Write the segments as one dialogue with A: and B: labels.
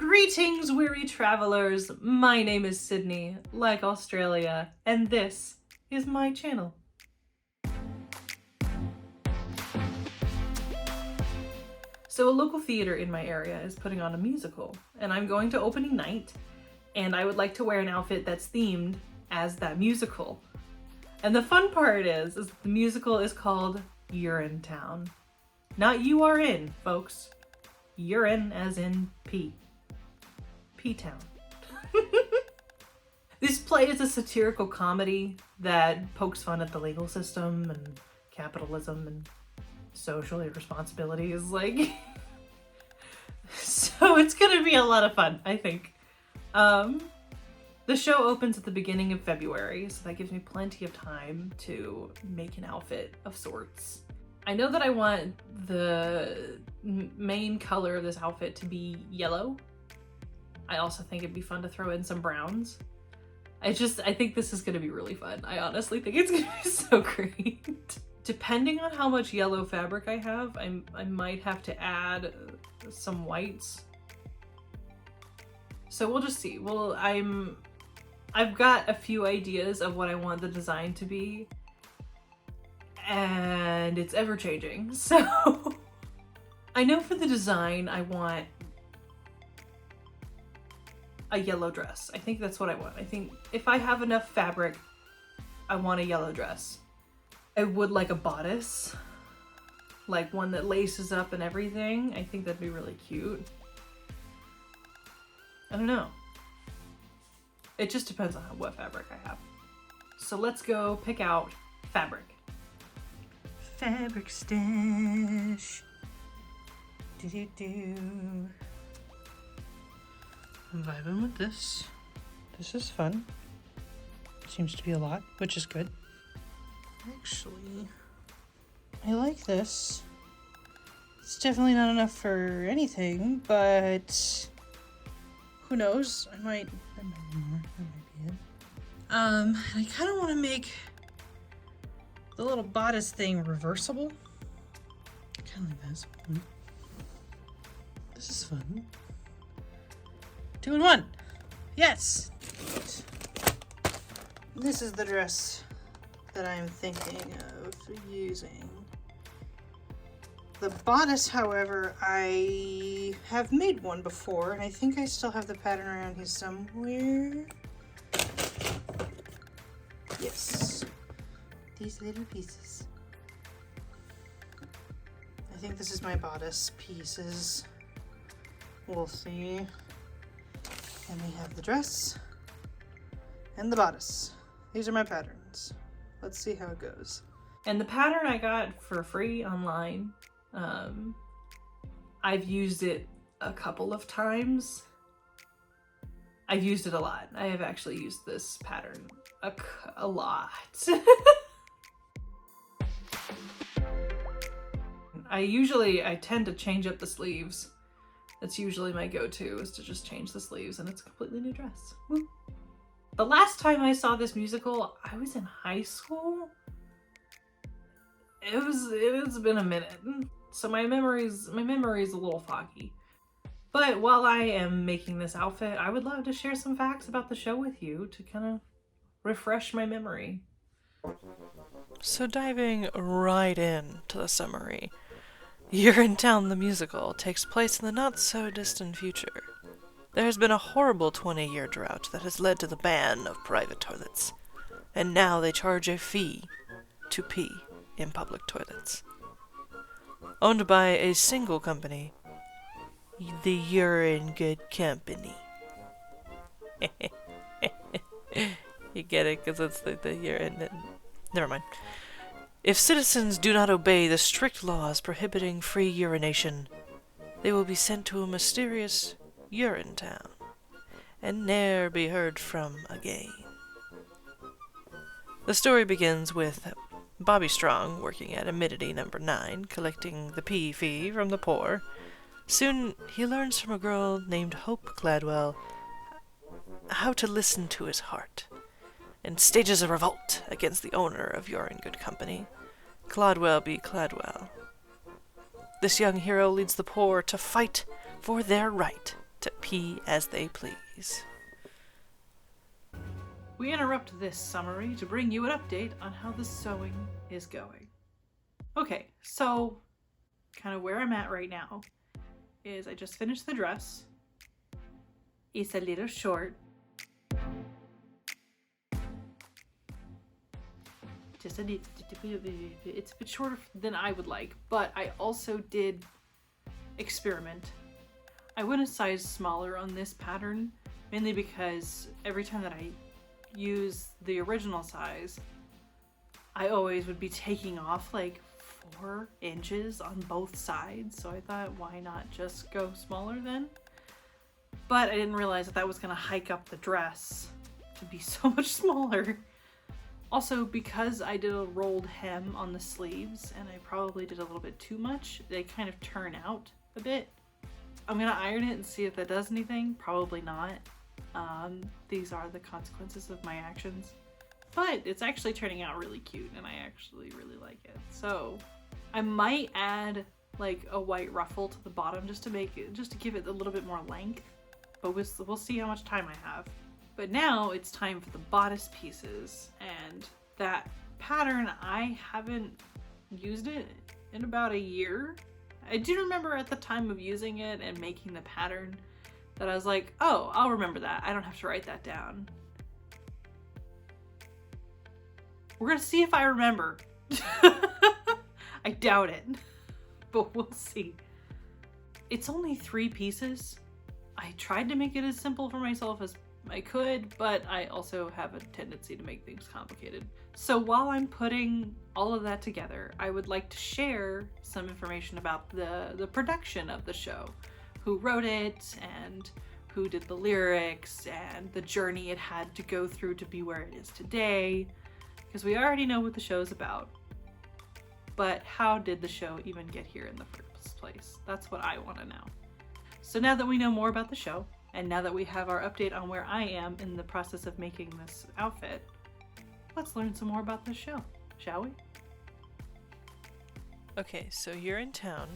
A: Greetings, weary travelers. My name is Sydney, like Australia, and this is my channel. So a local theater in my area is putting on a musical, and I'm going to opening night, and I would like to wear an outfit that's themed as that musical. And the fun part is the musical is called Urinetown. Not U-R-N, folks. Urine as in pee. P-Town. This play is a satirical comedy that pokes fun at the legal system and capitalism and social irresponsibilities. So it's gonna be a lot of fun, I think. The show opens at the beginning of February, so that gives me plenty of time to make an outfit of sorts. I know that I want the main color of this outfit to be yellow. I also think it'd be fun to throw in some browns. I think this is gonna be really fun. I honestly think it's gonna be so great. Depending on how much yellow fabric I have, I might have to add some whites. So we'll just see. Well, I've got a few ideas of what I want the design to be, and it's ever changing. So I know for the design, I want a yellow dress. I think that's what I want. I think if I have enough fabric, I want a yellow dress. I would like a bodice, like one that laces up and everything. I think that'd be really cute. I don't know. It just depends on what fabric I have. So let's go pick out fabric. Fabric stash. I'm vibing with this. This is fun. Seems to be a lot, which is good. Actually, I like this. It's definitely not enough for anything, but who knows? I might need more. That might be it. I kind of want to make the little bodice thing reversible. Kind of like this. This is fun. 2 in 1. Yes. This is the dress that I'm thinking of using. The bodice, however, I have made one before, and I think I still have the pattern around here somewhere. Yes. These little pieces. I think this is my bodice pieces. We'll see. And we have the dress and the bodice. These are my patterns. Let's see how it goes. And the pattern I got for free online. I've used it a couple of times. I've used it a lot. I have actually used this pattern a lot. I tend to change up the sleeves. That's usually my go-to, is to just change the sleeves, and it's a completely new dress. Woo. The last time I saw this musical, I was in high school. It's been a minute, so my memory's a little foggy. But while I am making this outfit, I would love to share some facts about the show with you to kind of refresh my memory.
B: So diving right into the summary, Urinetown the musical takes place in the not-so-distant future. There has been a horrible 20-year drought that has led to the ban of private toilets, and now they charge a fee to pee in public toilets. Owned by a single company, the Urine Good Company. You get it, because it's the urine. Never mind. If citizens do not obey the strict laws prohibiting free urination, they will be sent to a mysterious Urinetown and ne'er be heard from again. The story begins with Bobby Strong working at Amenity number 9, collecting the pee fee from the poor. Soon he learns from a girl named Hope Gladwell how to listen to his heart, and stages a revolt against the owner of Urine Good Company, Cladwell B. Cladwell. This young hero leads the poor to fight for their right to pee as they please.
A: We interrupt this summary to bring you an update on how the sewing is going. Okay, so kind of where I'm at right now is I just finished the dress. It's a little short. Just a little, it's a bit shorter than I would like, but I also did experiment. I went a size smaller on this pattern, mainly because every time that I use the original size, I always would be taking off like 4 inches on both sides, so I thought, why not just go smaller then? But I didn't realize that that was gonna hike up the dress to be so much smaller. Also, because I did a rolled hem on the sleeves and I probably did a little bit too much, they kind of turn out a bit. I'm gonna iron it and see if that does anything. Probably not. These are the consequences of my actions. But it's actually turning out really cute and I actually really like it. So I might add like a white ruffle to the bottom just to give it a little bit more length. But we'll see how much time I have. But now it's time for the bodice pieces, and that pattern, I haven't used it in about a year. I do remember at the time of using it and making the pattern that I was like, oh, I'll remember that. I don't have to write that down. We're gonna see if I remember. I doubt it, but we'll see. It's only 3 pieces. I tried to make it as simple for myself as I could, but I also have a tendency to make things complicated. So while I'm putting all of that together, I would like to share some information about the production of the show. Who wrote it, and who did the lyrics, and the journey it had to go through to be where it is today. Because we already know what the show's about. But how did the show even get here in the first place? That's what I want to know. So now that we know more about the show, and now that we have our update on where I am in the process of making this outfit, let's learn some more about the show, shall we?
B: Okay, so Urinetown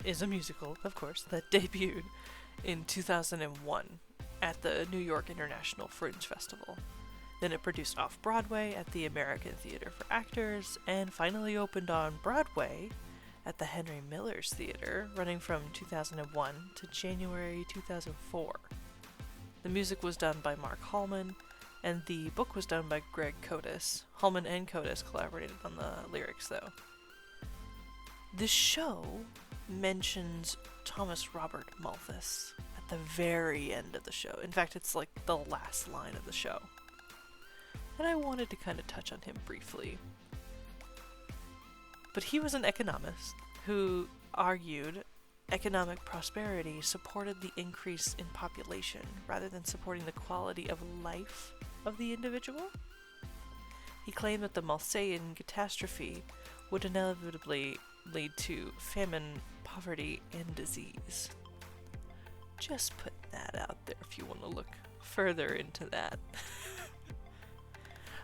B: is a musical, of course, that debuted in 2001 at the New York International Fringe Festival. Then it produced off-Broadway at the American Theater for Actors, and finally opened on Broadway at the Henry Miller's Theater, running from 2001 to January 2004. The music was done by Mark Hallman, and the book was done by Greg Kotis. Hallman and Kotis collaborated on the lyrics, though. The show mentions Thomas Robert Malthus at the very end of the show. In fact, it's like the last line of the show. And I wanted to kind of touch on him briefly. But he was an economist who argued economic prosperity supported the increase in population rather than supporting the quality of life of the individual. He claimed that the Malthusian catastrophe would inevitably lead to famine, poverty, and disease. Just put that out there if you want to look further into that.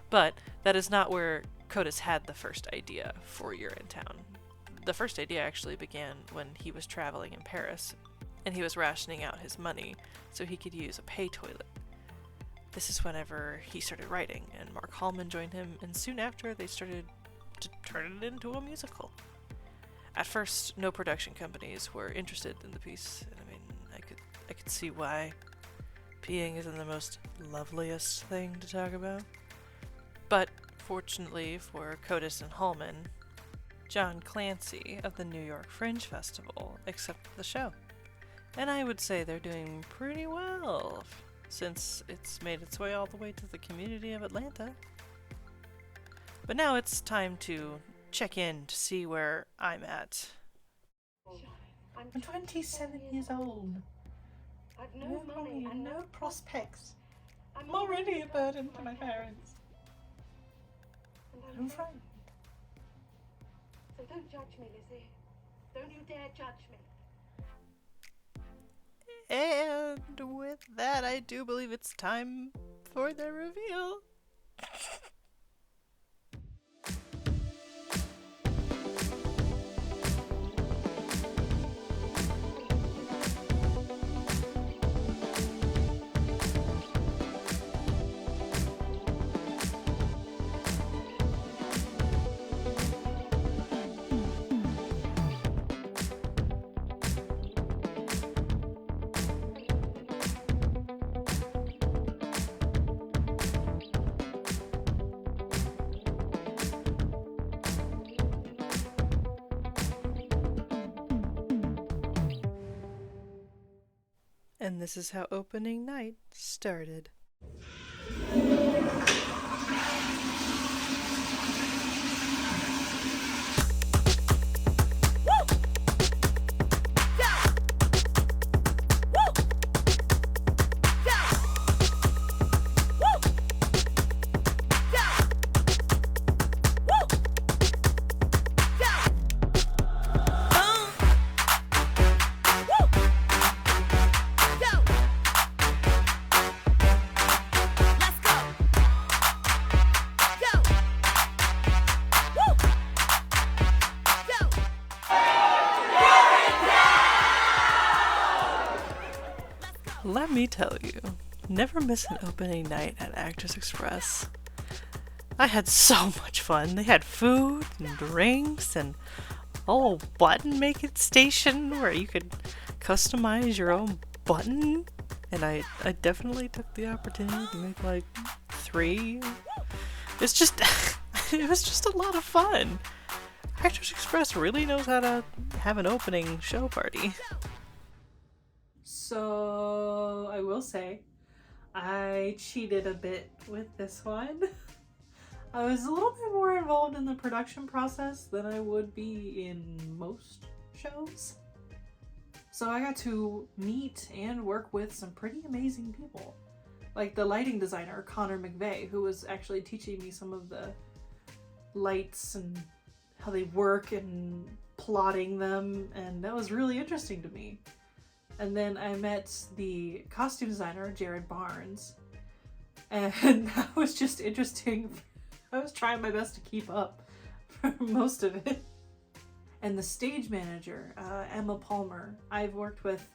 B: But that is not where Kotis had the first idea for Urinetown. The first idea actually began when he was traveling in Paris, and he was rationing out his money so he could use a pay toilet. This is whenever he started writing, and Mark Hallman joined him, and soon after they started to turn it into a musical. At first, no production companies were interested in the piece, and I mean, I could see why. Peeing isn't the most loveliest thing to talk about. But fortunately for Kotis and Hallman, John Clancy of the New York Fringe Festival accepted the show. And I would say they're doing pretty well, since it's made its way all the way to the community of Atlanta. But now it's time to check in to see where I'm at.
C: I'm 27 years old. I've no money and no prospects. I'm already a burden to my parents. I'm frightened.
D: So don't judge me, Lizzie. Don't you dare judge me.
B: And with that, I do believe it's time for the reveal. And this is how opening night started. Let me tell you, never miss an opening night at Actors Express. I had so much fun. They had food and drinks and a whole button making station where you could customize your own button. And I definitely took the opportunity to make like 3. It's just, it was just a lot of fun. Actors Express really knows how to have an opening show party.
A: So I will say, I cheated a bit with this one. I was a little bit more involved in the production process than I would be in most shows. So I got to meet and work with some pretty amazing people. Like the lighting designer, Connor McVeigh, who was actually teaching me some of the lights and how they work and plotting them, and that was really interesting to me. And then I met the costume designer, Jared Barnes, and that was just interesting. I was trying my best to keep up for most of it. And the stage manager, Emma Palmer, I've worked with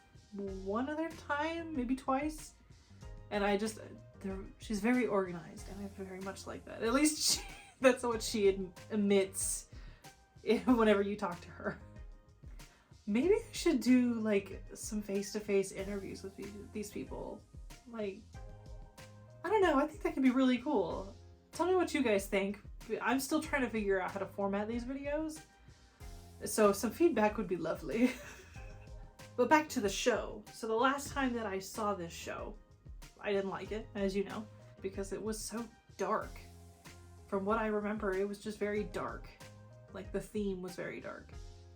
A: one other time, maybe twice, and she's very organized, and I very much like that. At least that's what she emits whenever you talk to her. Maybe I should do like some face-to-face interviews with these people. Like, I don't know, I think that could be really cool. Tell me what you guys think. I'm still trying to figure out how to format these videos, so some feedback would be lovely. But back to the show. So the last time that I saw this show, I didn't like it, as you know, because it was so dark. From what I remember, it was just very dark. Like the theme was very dark.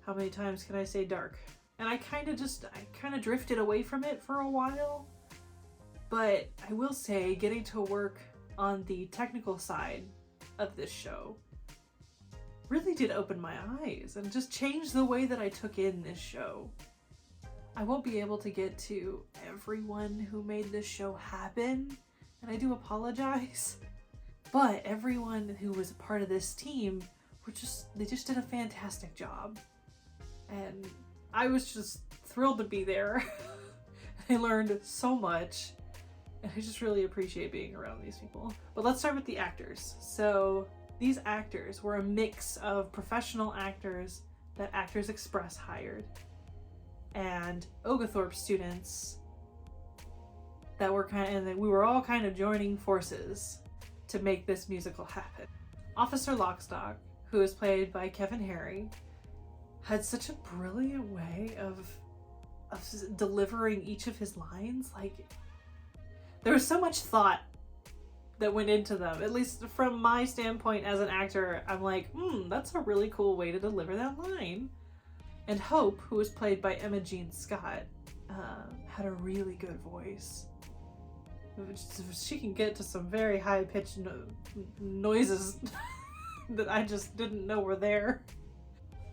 A: How many times can I say dark? And I kind of drifted away from it for a while. But I will say, getting to work on the technical side of this show really did open my eyes and just changed the way that I took in this show. I won't be able to get to everyone who made this show happen, and I do apologize. But everyone who was a part of this team they just did a fantastic job. And I was just thrilled to be there. I learned so much, and I just really appreciate being around these people. But let's start with the actors. So these actors were a mix of professional actors that Actors Express hired and Oglethorpe students that were we were all kind of joining forces to make this musical happen. Officer Lockstock, who is played by Kevin Harry, had such a brilliant way of delivering each of his lines. Like, there was so much thought that went into them. At least from my standpoint as an actor, I'm like, that's a really cool way to deliver that line. And Hope, who was played by Emma Jean Scott, had a really good voice. She can get to some very high-pitched noises that I just didn't know were there.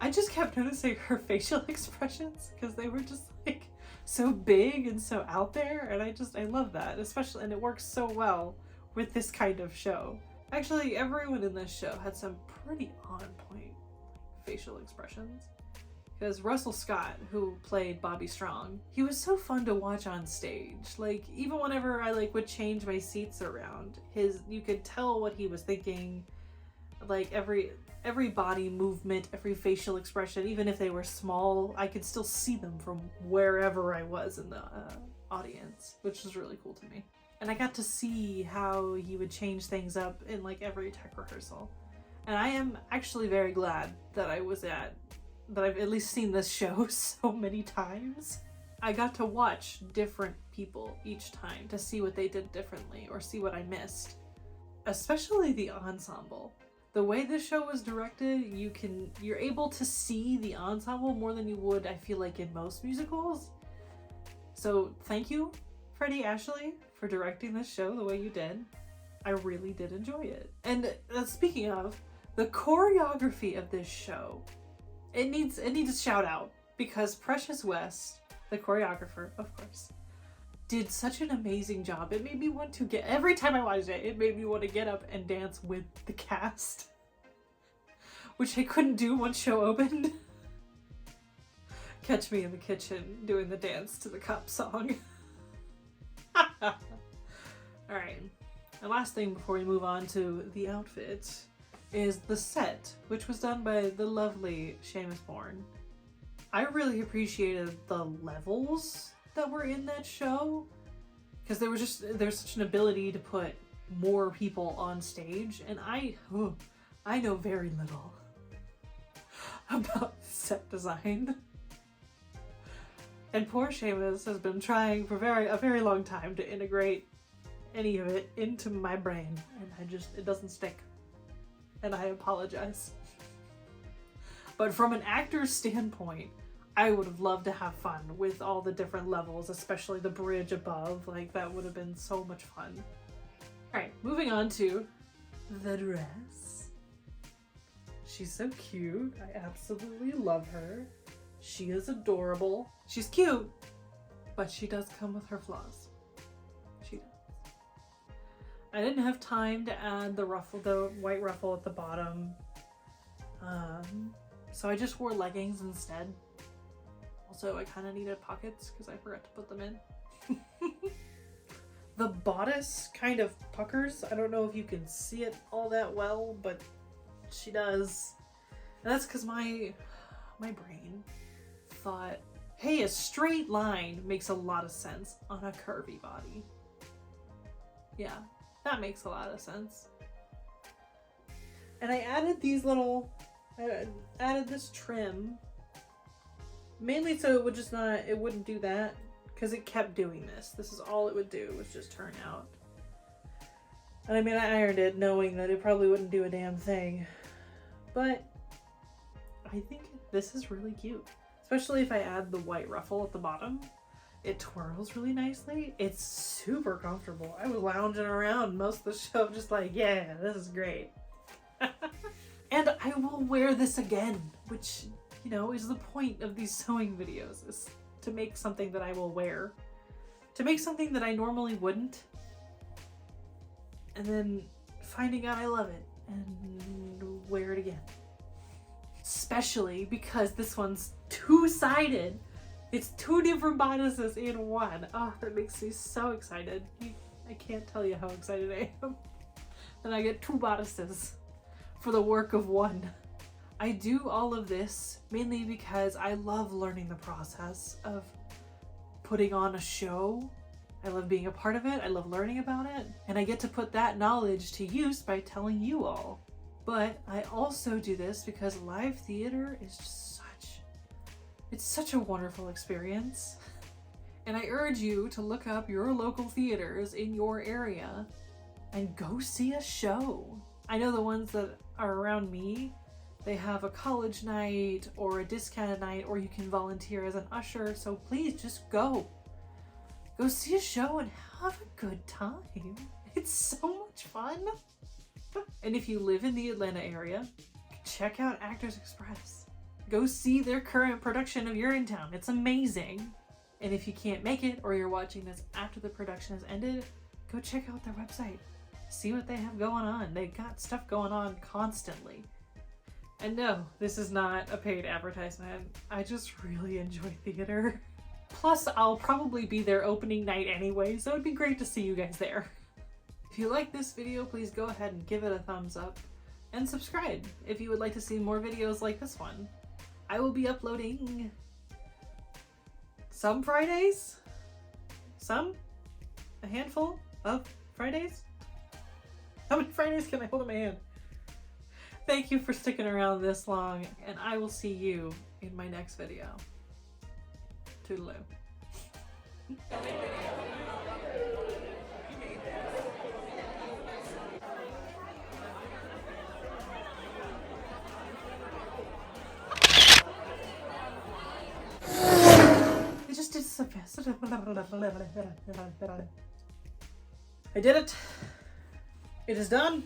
A: I just kept noticing her facial expressions because they were just like so big and so out there, and I love that, especially, and it works so well with this kind of show. Actually, everyone in this show had some pretty on point facial expressions. Because Russell Scott, who played Bobby Strong, he was so fun to watch on stage. Like, even whenever I would change my seats around, you could tell what he was thinking. Like every body movement, every facial expression, even if they were small, I could still see them from wherever I was in the audience, which was really cool to me. And I got to see how he would change things up in like every tech rehearsal. And I am actually very glad that I've at least seen this show so many times. I got to watch different people each time to see what they did differently or see what I missed. Especially the ensemble. The way this show was directed, you're able to see the ensemble more than you would, I feel like, in most musicals. So thank you, Freddie Ashley, for directing this show the way you did. I really did enjoy it. And speaking of, the choreography of this show, it needs a shout out because Precious West, the choreographer, of course, did such an amazing job. It made me want to every time I watched it, it made me want to get up and dance with the cast, which I couldn't do once show opened. Catch me in the kitchen doing the dance to the cop song. Alright, the last thing before we move on to the outfit is the set, which was done by the lovely Seamus Bourne. I really appreciated the levels that were in that show because there's such an ability to put more people on stage, and I know very little about set design. And poor Seamus has been trying for a very long time to integrate any of it into my brain, and it doesn't stick. And I apologize. But from an actor's standpoint, I would have loved to have fun with all the different levels, especially the bridge above. Like, that would have been so much fun. Alright, moving on to the dress. She's so cute. I absolutely love her. She is adorable. She's cute, but she does come with her flaws. She does. I didn't have time to add the white ruffle at the bottom. So I just wore leggings instead. Also, I kind of needed pockets because I forgot to put them in. The bodice kind of puckers. I don't know if you can see it all that well, but she does. And that's because my brain thought, hey, a straight line makes a lot of sense on a curvy body. Yeah, that makes a lot of sense. And I added this trim mainly so it wouldn't do that, because it kept doing this. This is all it would do, was just turn out. And I mean, I ironed it knowing that it probably wouldn't do a damn thing. But I think this is really cute. Especially if I add the white ruffle at the bottom. It twirls really nicely. It's super comfortable. I was lounging around most of the show just like, yeah, this is great. And I will wear this again, which, you know, is the point of these sewing videos, is to make something that I will wear. To make something that I normally wouldn't. And then finding out I love it and wear it again. Especially because this one's two-sided. It's two different bodices in one. Oh, that makes me so excited. I can't tell you how excited I am. And I get two bodices for the work of one. I do all of this mainly because I love learning the process of putting on a show. I love being a part of it. I love learning about it. And I get to put that knowledge to use by telling you all. But I also do this because live theater is just it's such a wonderful experience. And I urge you to look up your local theaters in your area and go see a show. I know the ones that are around me, they have a college night or a discounted night, or you can volunteer as an usher, so please just go. Go see a show and have a good time. It's so much fun. And if you live in the Atlanta area, check out Actors Express. Go see their current production of Urinetown. It's amazing. And if you can't make it, or you're watching this after the production has ended, go check out their website. See what they have going on. They got stuff going on constantly. And no, this is not a paid advertisement. I just really enjoy theater. Plus, I'll probably be there opening night anyway, so it'd be great to see you guys there. If you like this video, please go ahead and give it a thumbs up. And subscribe if you would like to see more videos like this one. I will be uploading some Fridays, a handful of Fridays. How many Fridays can I hold in my hand? Thank you for sticking around this long, and I will see you in my next video. Toodaloo. It just did so fast. I did it. It is done.